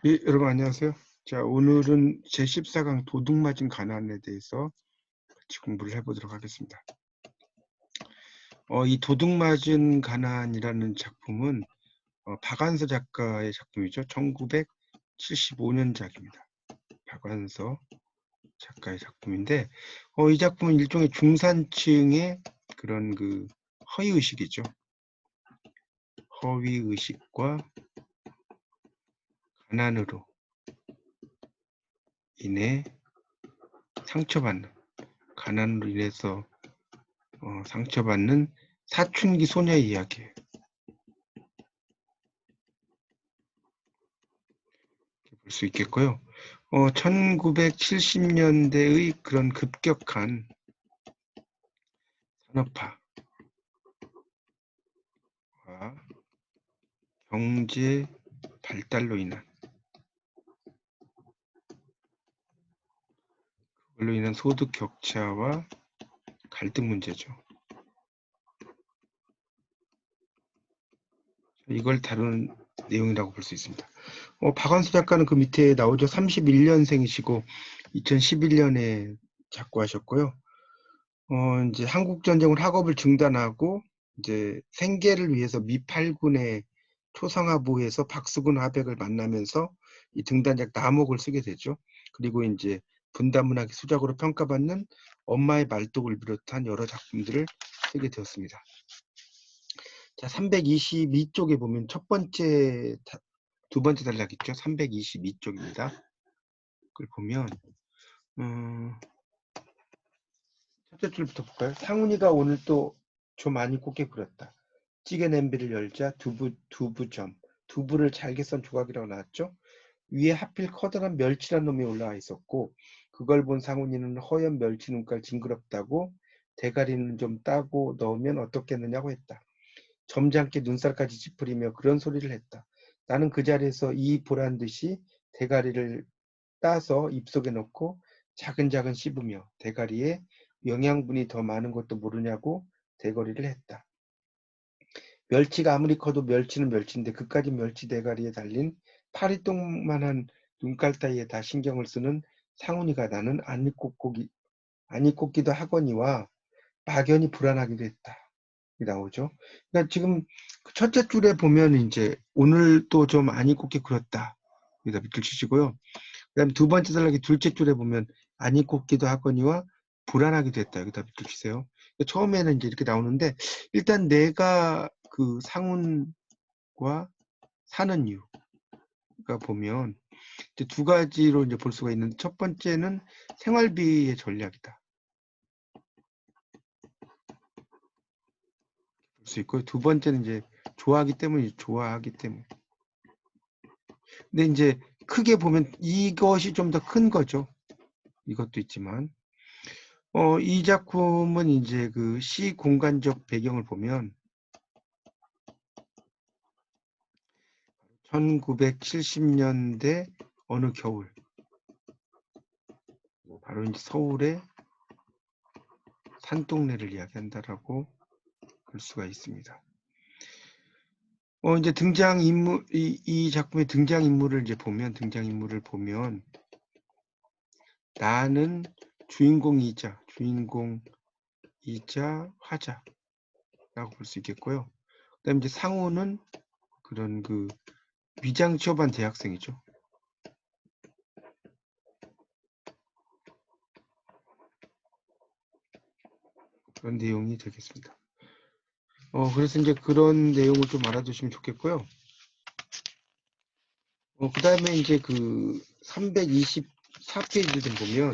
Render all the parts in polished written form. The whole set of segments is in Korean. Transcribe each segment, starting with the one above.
예, 여러분 안녕하세요. 자, 오늘은 제14강 도둑맞은 가난에 대해서 같이 공부를 해보도록 하겠습니다. 이 도둑맞은 가난이라는 작품은 박완서 작가의 작품이죠. 1975년작입니다. 박완서 작가의 작품인데, 이 작품은 일종의 중산층의 그런 그 허위의식이죠. 허위의식과 가난으로 인해 상처받는, 가난으로 인해서 상처받는 사춘기 소녀의 이야기예요. 볼 수 있겠고요. 1970년대의 그런 급격한 산업화와 경제 발달로 인한 그걸로 인한 소득 격차와 갈등 문제죠. 이걸 다루는 내용이라고 볼 수 있습니다. 박완서 작가는 그 밑에 나오죠. 31년생이시고 2011년에 작고하셨고요. 이제 한국 전쟁을 학업을 중단하고 이제 생계를 위해서 미팔군의 초상화부에서 박수근 화백을 만나면서 이 등단작 남옥을 쓰게 되죠. 그리고 이제 분단문학의 수작으로 평가받는 엄마의 말뚝을 비롯한 여러 작품들을 쓰게 되었습니다. 자, 322쪽에 보면 두 번째 단락 있죠. 322쪽입니다. 그걸 보면 첫째 줄부터 볼까요? 상훈이가 오늘 또 조 많이 곱게 그렸다. 찌개 냄비를 열자 두부점, 두부를 잘게 썬 조각이라고 나왔죠. 위에 하필 커다란 멸치란 놈이 올라와 있었고 그걸 본 상훈이는 허연 멸치 눈깔 징그럽다고 대가리는 좀 따고 넣으면 어떻겠느냐고 했다. 점잖게 눈살까지 찌푸리며 그런 소리를 했다. 나는 그 자리에서 이 보란 듯이 대가리를 따서 입속에 넣고 차근차근 씹으며 대가리에 영양분이 더 많은 것도 모르냐고 대거리를 했다. 멸치가 아무리 커도 멸치는 멸치인데 그까지 멸치 대가리에 달린 파리똥만한 눈깔 따위에 다 신경을 쓰는 상훈이가 나는 아니 꽂기도 하거니와 막연히 불안하기도 했다. 나오죠. 그러니까 지금 첫째 줄에 보면 이제 오늘 또 좀 아니 꽂기 그렸다. 여기다 밑줄 치시고요. 그다음에 두 번째 단락의 둘째 줄에 보면 아니 꽂기도 하거니와 불안하기도 했다. 여기다 밑줄 치세요. 처음에는 이제 이렇게 나오는데 일단 내가 그 상훈과 사는 이유가 보면 이제 두 가지로 이제 볼 수가 있는데 첫 번째는 생활비의 전략이다. 볼 수 있고 두 번째는 이제 좋아하기 때문에. 근데 이제 크게 보면 이것이 좀 더 큰 거죠. 이것도 있지만 이 작품은 이제 그 시 공간적 배경을 보면 1970년대 어느 겨울 바로 이제 서울의 산동네를 이야기한다라고 볼 수가 있습니다. 이제 등장인물 이 작품의 등장인물을 보면 나는 주인공이자 화자라고 볼 수 있겠고요. 그다음에 이제 상호는 그런 그 위장 취업한 대학생이죠. 그런 내용이 되겠습니다. 그래서 이제 그런 내용을 좀 알아두시면 좋겠고요. 그 다음에 이제 그 324페이지를 좀 보면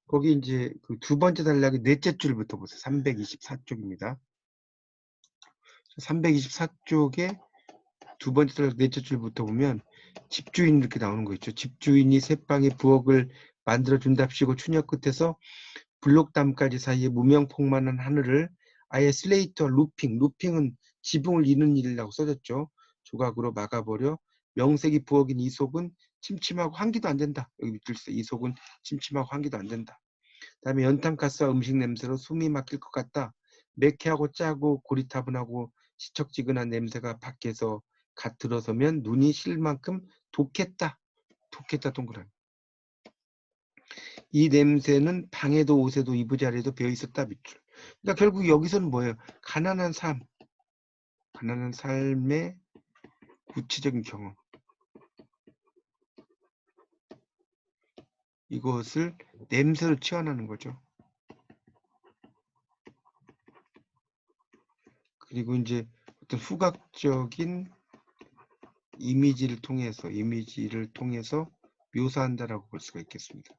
거기 이제 그 두 번째 단락의 넷째 줄부터 보세요. 324쪽입니다. 324쪽에 두 번째 단락 넷째 줄부터 보면 집주인 이렇게 나오는 거 있죠. 집주인이 새방에 부엌을 만들어준답시고 추녀 끝에서 블록담까지 사이에 무명폭만한 하늘을 아예 슬레이트와 루핑은 지붕을 이는 일이라고 써졌죠. 조각으로 막아버려 명색이 부엌인 이속은 침침하고 환기도 안 된다. 여기 밑줄 써. 이속은 침침하고 환기도 안 된다. 그다음에 연탄가스와 음식 냄새로 숨이 막힐 것 같다. 매캐하고 짜고 고리타분하고 시척지근한 냄새가 밖에서 갓 들어서면 눈이 실 만큼 독했다. 독했다 동그라미. 이 냄새는 방에도 옷에도 이부자리에도 배어 있었다 밑줄. 그러니까 결국 여기서는 뭐예요? 가난한 삶의 구체적인 경험. 이것을 냄새로 치환하는 거죠. 그리고 이제 어떤 후각적인 이미지를 통해서 묘사한다라고 볼 수가 있겠습니다.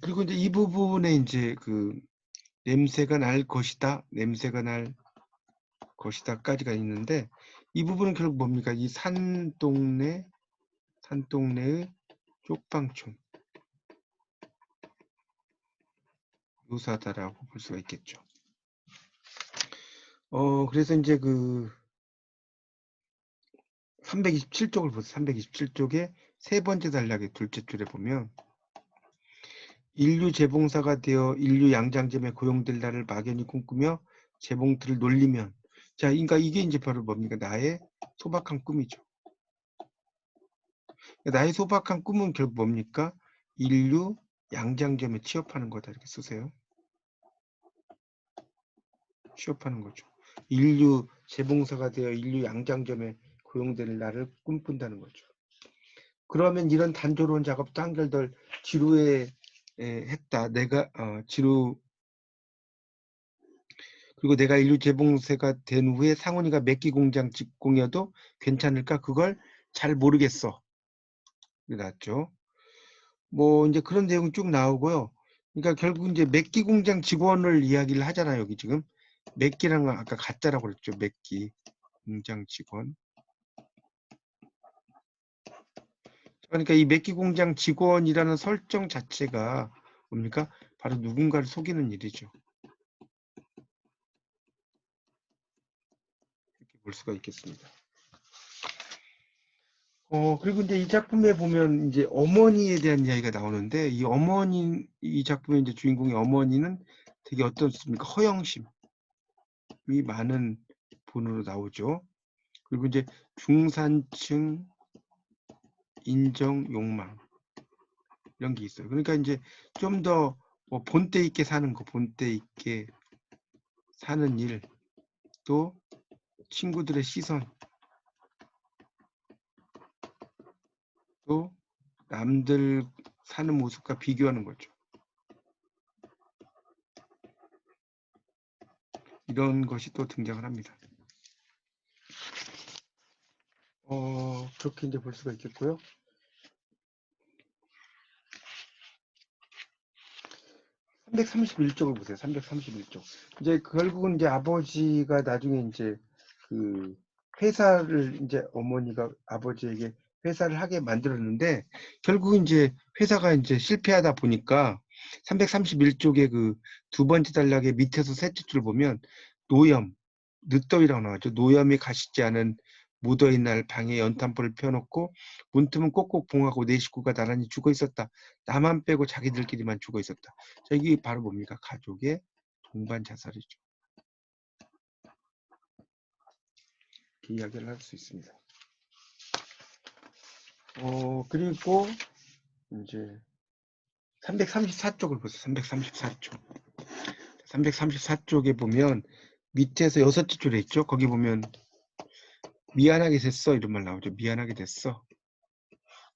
그리고 이제 이 부분에 이제 그 냄새가 날 것이다까지가 있는데, 이 부분은 결국 뭡니까? 이 산동네의 쪽방촌 묘사다라고 볼 수가 있겠죠. 그래서 이제 그 327쪽을 보세요. 327쪽에 세 번째 단락의 둘째 줄에 보면 인류 재봉사가 되어 인류 양장점에 고용될 날을 막연히 꿈꾸며 재봉틀을 놀리면, 자, 그러니까 이게 이제 바로 뭡니까? 나의 소박한 꿈이죠. 나의 소박한 꿈은 결국 뭡니까? 인류 양장점에 취업하는 거다, 이렇게 쓰세요. 취업하는 거죠. 인류 재봉사가 되어 인류 양장점에 고용될 날을 꿈꾼다는 거죠. 그러면 이런 단조로운 작업도 한결 덜 지루해 했다. 그리고 내가 인류 재봉사가 된 후에 상훈이가 맥기 공장 직공이어도 괜찮을까? 그걸 잘 모르겠어. 낫죠. 뭐 이제 그런 내용 쭉 나오고요. 그러니까 결국 이제 맥기 공장 직원을 이야기를 하잖아요. 여기 지금 맥기라는 건 아까 가짜라고 그랬죠. 맥기 공장 직원. 그러니까 이 맥기 공장 직원이라는 설정 자체가 뭡니까? 바로 누군가를 속이는 일이죠. 이렇게 볼 수가 있겠습니다. 그리고 이제 이 작품에 보면 이제 어머니에 대한 이야기가 나오는데, 이 작품의 이제 주인공의 어머니는 되게 어떻습니까? 허영심이 많은 분으로 나오죠. 그리고 이제 중산층 인정 욕망 이런 게 있어요. 그러니까 이제 좀 더 본때 있게 사는 거, 본때 있게 사는 일, 또 친구들의 시선, 또 남들 사는 모습과 비교하는 거죠. 이런 것이 또 등장을 합니다. 그렇게 이제 볼 수가 있겠고요. 331쪽을 보세요. 331쪽. 이제 결국은 이제 아버지가 나중에 이제 그 회사를 이제 어머니가 아버지에게 회사를 하게 만들었는데, 결국은 이제 회사가 이제 실패하다 보니까 331쪽의 그 두 번째 단락의 밑에서 셋째 줄 보면 노염, 늦더위라고 나왔죠. 노염이 가시지 않은 무더위 날 방에 연탄불을 펴놓고 문틈은 꼭꼭 봉하고 내 식구가 나란히 죽어 있었다. 나만 빼고 자기들끼리만 죽어 있었다. 자, 이게 바로 뭡니까? 가족의 동반 자살이죠. 이렇게 이야기를 할 수 있습니다. 그리고 이제 334쪽을 보세요. 334쪽. 334쪽에 보면 밑에서 여섯째 줄에 있죠. 거기 보면 미안하게 됐어 이런 말 나오죠. 미안하게 됐어.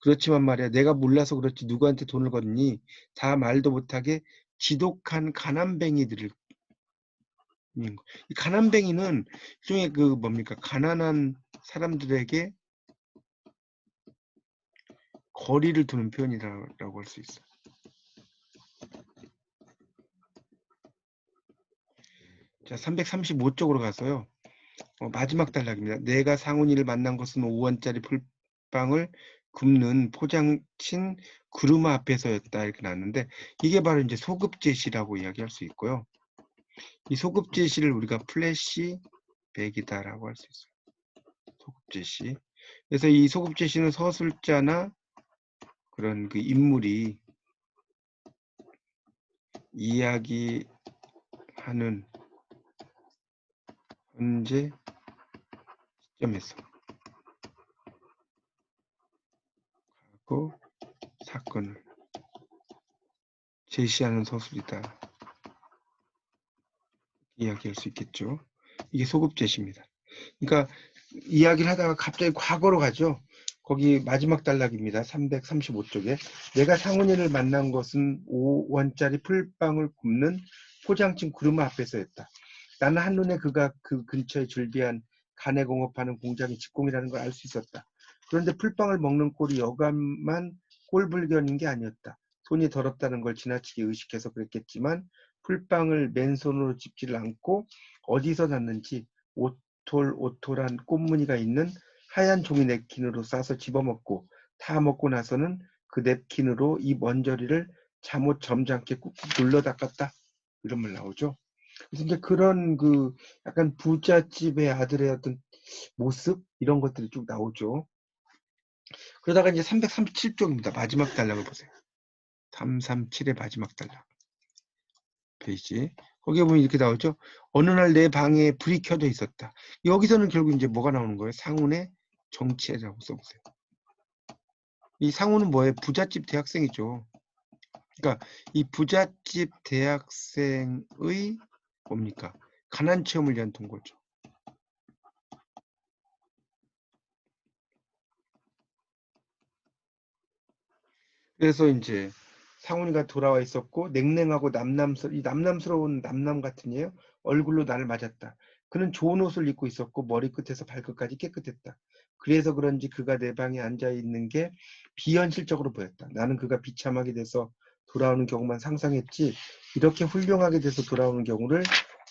그렇지만 말이야, 내가 몰라서 그렇지 누구한테 돈을 걷니? 다 말도 못하게 지독한 가난뱅이들을. 이 가난뱅이는 일종의 그 뭡니까? 가난한 사람들에게 거리를 두는 표현이라고 할 수 있어요. 자, 335쪽으로 가서요. 마지막 단락입니다. 내가 상훈이를 만난 것은 5원짜리 풀빵을 굽는 포장친 구루마 앞에서였다 이렇게 나왔는데, 이게 바로 이제 소급제시라고 이야기할 수 있고요. 이 소급제시를 우리가 플래시백이다라고 할 수 있어요. 소급제시. 그래서 이 소급제시는 서술자나 그런 그 인물이 이야기하는 현재 시점에서 가지고 사건을 제시하는 서술이다. 이야기할 수 있겠죠. 이게 소급제시입니다. 그러니까 이야기를 하다가 갑자기 과거로 가죠. 거기 마지막 단락입니다. 335쪽에 내가 상훈이를 만난 것은 5원짜리 풀빵을 굽는 포장층 구르마 앞에서였다. 나는 한눈에 그가 그 근처에 즐비한 간에 공업하는 공장의 직공이라는 걸 알 수 있었다. 그런데 풀빵을 먹는 꼴이 여간만 꼴불견인 게 아니었다. 손이 더럽다는 걸 지나치게 의식해서 그랬겠지만 풀빵을 맨손으로 집지를 않고 어디서 났는지 오톨오톨한 꽃무늬가 있는 하얀 종이 냅킨으로 싸서 집어먹고 다 먹고 나서는 그 냅킨으로 이 먼저리를 잠옷 점잖게 꾹꾹 눌러 닦았다. 이런 말 나오죠. 그래서 이제 그런 그 약간 부잣집의 아들의 어떤 모습 이런 것들이 쭉 나오죠. 그러다가 이제 337쪽입니다. 마지막 단락을 보세요. 337의 마지막 단락. 페이지. 거기에 보면 이렇게 나오죠. 어느 날 내 방에 불이 켜져 있었다. 여기서는 결국 이제 뭐가 나오는 거예요? 상훈의 정치애라고 써보세요. 이 상훈은 뭐예요? 부잣집 대학생이죠. 그러니까 이 부잣집 대학생의 뭡니까? 가난 체험을 위한 동거죠. 그래서 이제 상훈이가 돌아와 있었고 냉랭하고 남남스러운 남남 같으니에요. 얼굴로 나를 맞았다. 그는 좋은 옷을 입고 있었고 머리끝에서 발끝까지 깨끗했다. 그래서 그런지 그가 내 방에 앉아 있는 게 비현실적으로 보였다. 나는 그가 비참하게 돼서 돌아오는 경우만 상상했지 이렇게 훌륭하게 돼서 돌아오는 경우를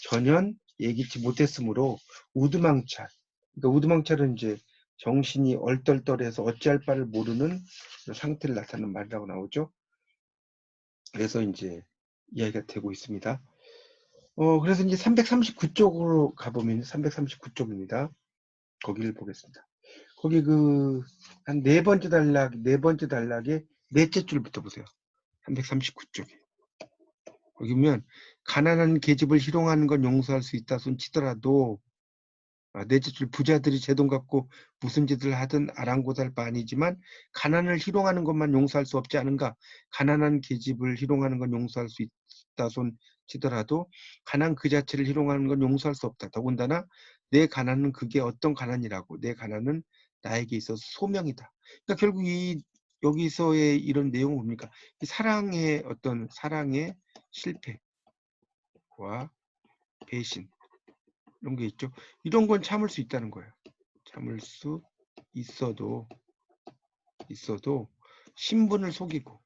전혀 예기치 못했으므로 우두망찰. 그러니까 우두망찰은 이제 정신이 얼떨떨해서 어찌할 바를 모르는 상태를 나타내는 말이라고 나오죠. 그래서 이제 이야기가 되고 있습니다. 그래서 이제 339쪽으로 가보면 339쪽입니다. 거기를 보겠습니다. 거기 그 한 네 번째 단락의 넷째 줄부터 보세요. 339쪽에. 거기 보면 가난한 계집을 희롱하는 건 용서할 수 있다 손 치더라도 넷째 줄 부자들이 제 돈 갖고 무슨 짓을 하든 아랑곳할 바 아니지만 가난을 희롱하는 것만 용서할 수 없지 않은가. 가난한 계집을 희롱하는 건 용서할 수 있다 손 치더라도 가난 그 자체를 희롱하는 건 용서할 수 없다. 더군다나 내 가난은 그게 어떤 가난이라고. 내 가난은 나에게 있어서 소명이다. 그러니까 결국 이 여기서의 이런 내용은 뭡니까? 이 사랑의 어떤 사랑의 실패와 배신 이런 게 있죠. 이런 건 참을 수 있다는 거예요. 참을 수 있어도 신분을 속이고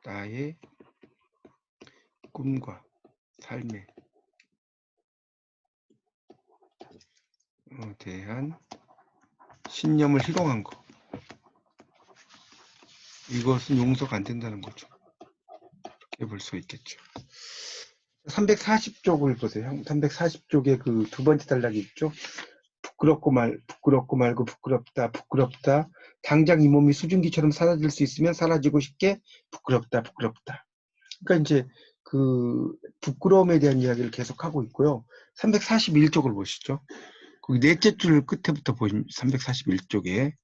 나의 꿈과 삶에 대한 신념을 희롱한 거. 이것은 용서가 안 된다는 거죠. 이렇게 볼 수 있겠죠. 340쪽을 보세요. 340쪽에 그 두 번째 단락이 있죠. 부끄럽고 말고 부끄럽다. 당장 이 몸이 수증기처럼 사라질 수 있으면 사라지고 싶게 부끄럽다. 그러니까 이제 그 부끄러움에 대한 이야기를 계속하고 있고요. 341쪽을 보시죠. 거기 넷째 줄 끝에부터 보시면 341쪽에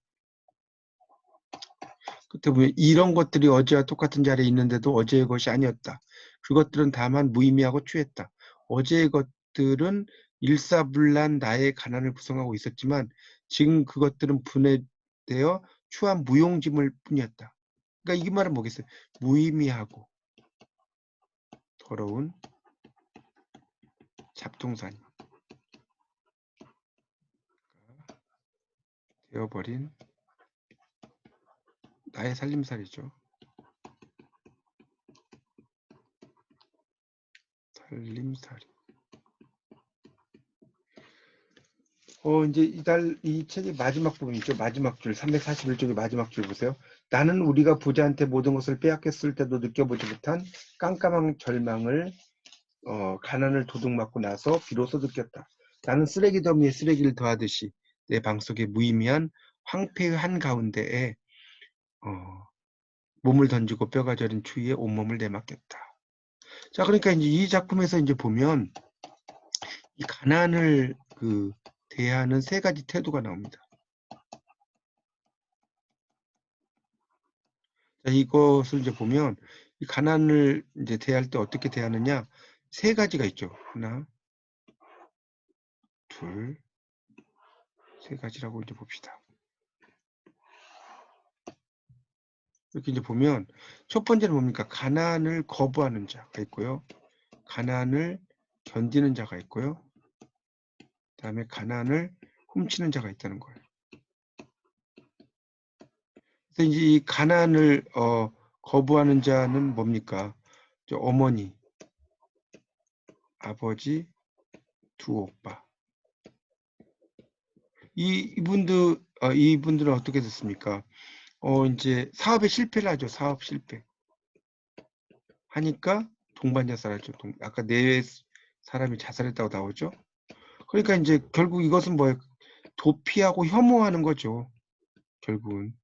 끝에 보면 이런 것들이 어제와 똑같은 자리에 있는데도 어제의 것이 아니었다. 그것들은 다만 무의미하고 추했다. 어제의 것들은 일사불란 나의 가난을 구성하고 있었지만 지금 그것들은 분해되어 추한 무용지물 뿐이었다. 그러니까 이 말은 뭐겠어요? 무의미하고 더러운 잡동사니 되어버린 나의 살림살이죠. 살림살이. 이제 이 책의 마지막 부분 있죠. 마지막 줄, 341쪽의 마지막 줄 보세요. 나는 우리가 부자한테 모든 것을 빼앗겼을 때도 느껴보지 못한 깜깜한 절망을, 가난을 도둑맞고 나서 비로소 느꼈다. 나는 쓰레기 더미에 쓰레기를 더하듯이 내 방 속에 무의미한 황폐의 한가운데에 몸을 던지고 뼈가 저린 추위에 온몸을 내맡겼다. 자, 그러니까 이제 이 작품에서 이제 보면 이 가난을 대하는 세 가지 태도가 나옵니다. 자, 이것을 이제 보면 이 가난을 이제 대할 때 어떻게 대하느냐 세 가지가 있죠. 하나, 둘, 세 가지라고 이제 봅시다. 이렇게 이제 보면 첫 번째는 뭡니까? 가난을 거부하는 자가 있고요. 가난을 견디는 자가 있고요. 그다음에 가난을 훔치는 자가 있다는 거예요. 그래서 이제 이 가난을 거부하는 자는 뭡니까? 어머니, 아버지, 두 오빠. 이분들은 어떻게 됐습니까? 이제 사업에 실패를 하죠. 사업 실패. 하니까 동반 자살하죠. 아까 네 사람이 자살했다고 나오죠. 그러니까 이제 결국 이것은 뭐예요? 도피하고 혐오하는 거죠. 결국은.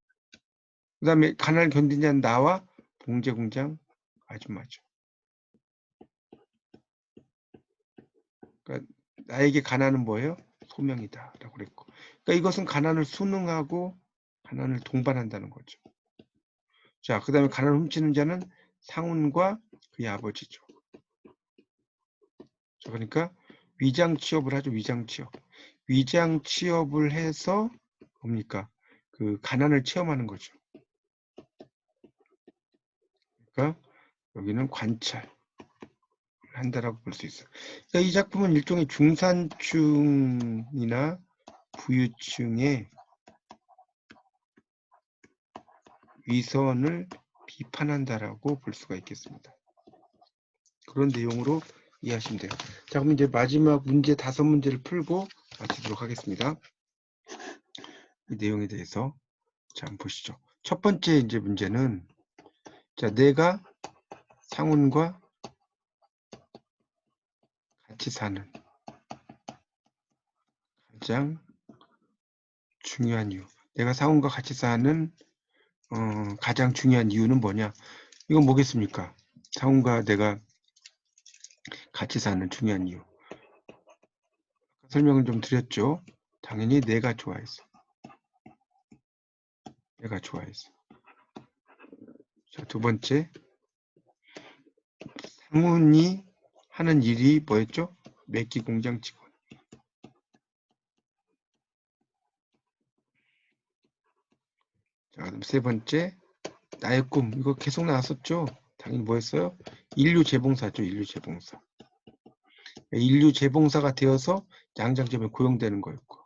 그다음에 가난을 견디는 자는 나와 봉제 공장 아줌마죠. 그러니까 나에게 가난은 뭐예요? 소명이다라고 그랬고. 그러니까 이것은 가난을 순응하고 가난을 동반한다는 거죠. 자, 그다음에 가난을 훔치는 자는 상훈과 그의 아버지죠. 자, 그러니까 위장 취업을 하죠. 위장 취업. 위장 취업을 해서 뭡니까? 그 가난을 체험하는 거죠. 그러니까 여기는 관찰 한다라고 볼 수 있어요. 그러니까 이 작품은 일종의 중산층이나 부유층의 위선을 비판한다라고 볼 수가 있겠습니다. 그런 내용으로 이해하시면 돼요. 자, 그럼 이제 마지막 문제 5문제를 풀고 마치도록 하겠습니다. 이 내용에 대해서 자, 한번 보시죠. 첫 번째 이제 문제는 자, 내가 상훈과 같이 사는 가장 중요한 이유. 내가 상훈과 같이 사는 가장 중요한 이유는 뭐냐? 이건 뭐겠습니까? 상훈과 내가 같이 사는 중요한 이유. 설명을 좀 드렸죠. 당연히 내가 좋아해서. 내가 좋아해서. 자, 두 번째. 상훈이 하는 일이 뭐였죠? 매끼 공장 직원. 자, 그럼 세 번째. 나의 꿈. 이거 계속 나왔었죠? 당연히 뭐였어요? 인류 재봉사죠. 인류 재봉사. 인류 재봉사가 되어서 양장점에 고용되는 거였고.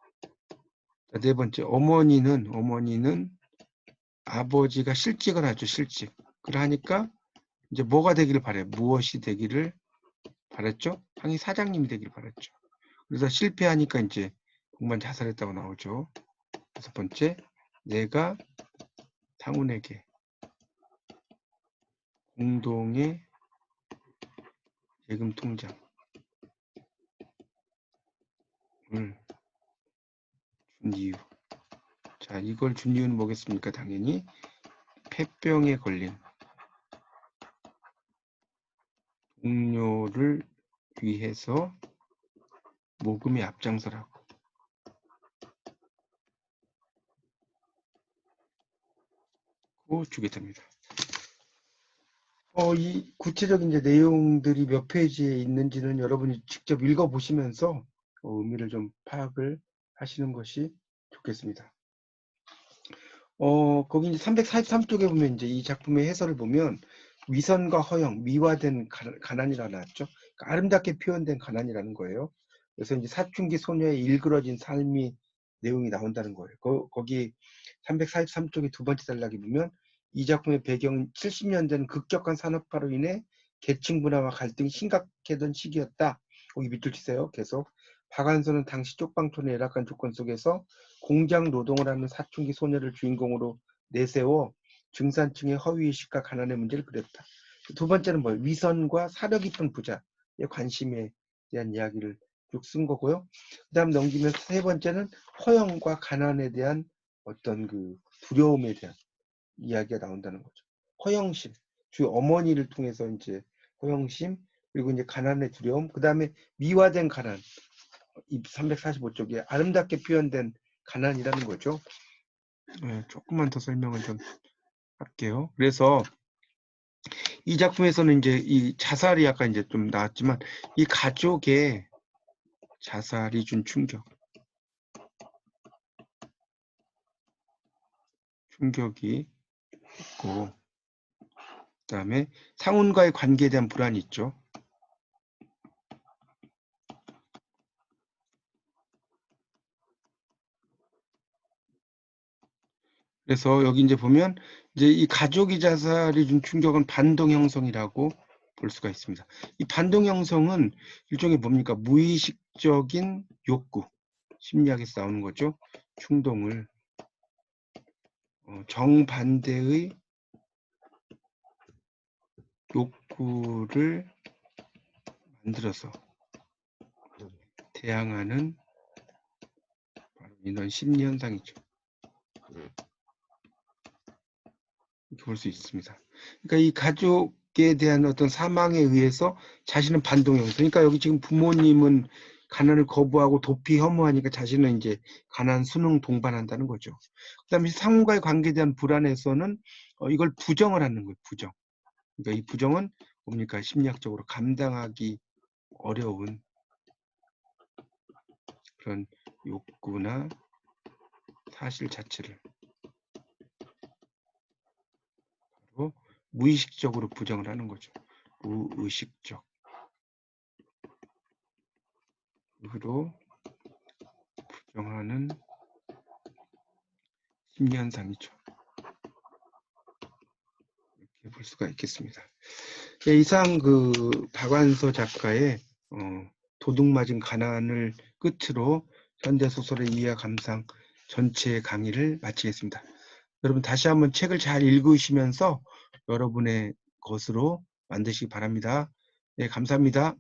자, 네 번째. 어머니는 아버지가 실직을 하죠. 실직. 그러니까 이제 뭐가 되기를 바래요? 무엇이 되기를 바랬죠? 항의 사장님이 되기를 바랬죠. 그래서 실패하니까 이제 공무원 자살했다고 나오죠. 여섯 번째, 내가 상훈에게 공동의 예금 통장을 준 이유. 자, 이걸 준 이유는 뭐겠습니까? 당연히 폐병에 걸린 동료를 위해서 모금에 앞장서라고 주게 됩니다. 이 구체적인 이제 내용들이 몇 페이지에 있는지는 여러분이 직접 읽어보시면서 의미를 좀 파악을 하시는 것이 좋겠습니다. 거기 이제 343쪽에 보면 이제 이 작품의 해설을 보면 위선과 허영, 미화된 가난이라 나왔죠. 그러니까 아름답게 표현된 가난이라는 거예요. 그래서 이제 사춘기 소녀의 일그러진 삶이 내용이 나온다는 거예요. 거기 343쪽의 두 번째 단락에 보면 이 작품의 배경 70년대는 급격한 산업화로 인해 계층 분화와 갈등이 심각했던 시기였다. 거기 밑줄 치세요. 계속. 박완서는 당시 쪽방촌의 열악한 조건 속에서 공장 노동을 하는 사춘기 소녀를 주인공으로 내세워 중산층의 허위의식과 가난의 문제를 그렸다. 두 번째는 뭐예요? 위선과 사려 깊은 부자의 관심에 대한 이야기를 쭉 쓴 거고요. 그 다음 넘기면 세 번째는 허영과 가난에 대한 어떤 그 두려움에 대한 이야기가 나온다는 거죠. 허영심, 주 어머니를 통해서 이제 허영심, 그리고 이제 가난의 두려움, 그 다음에 미화된 가난, 이 345쪽에 아름답게 표현된 가난이라는 거죠. 네, 조금만 더 설명을 좀 할게요. 그래서 이 작품에서는 이제 이 자살이 아까 이제 좀 나왔지만 이 가족의 자살이 준 충격이 있고, 그다음에 상훈과의 관계에 대한 불안이 있죠. 그래서 여기 이제 보면 이제 이 가족이 자살이 준 충격은 반동 형성이라고 볼 수가 있습니다. 이 반동 형성은 일종의 뭡니까? 무의식적인 욕구, 심리학에서 나오는 거죠. 충동을 정반대의 욕구를 만들어서 대항하는 바로 이런 심리 현상이죠. 이렇게 볼 수 있습니다. 그러니까 이 가족에 대한 어떤 사망에 의해서 자신은 반동 형성. 그러니까 여기 지금 부모님은 가난을 거부하고 도피 혐오하니까 자신은 이제 가난 수능 동반한다는 거죠. 그다음에 상호과의 관계에 대한 불안에서는 이걸 부정을 하는 거예요. 부정. 그러니까 이 부정은 뭡니까? 심리학적으로 감당하기 어려운 그런 욕구나 사실 자체를 바로 무의식적으로 부정을 하는 거죠. 무의식적으로 부정하는 심리 현상이죠. 이렇게 볼 수가 있겠습니다. 네, 이상 그 박완서 작가의 도둑맞은 가난을 끝으로 현대소설의 이해 감상 전체 강의를 마치겠습니다. 여러분 다시 한번 책을 잘 읽으시면서 여러분의 것으로 만드시기 바랍니다. 네, 감사합니다.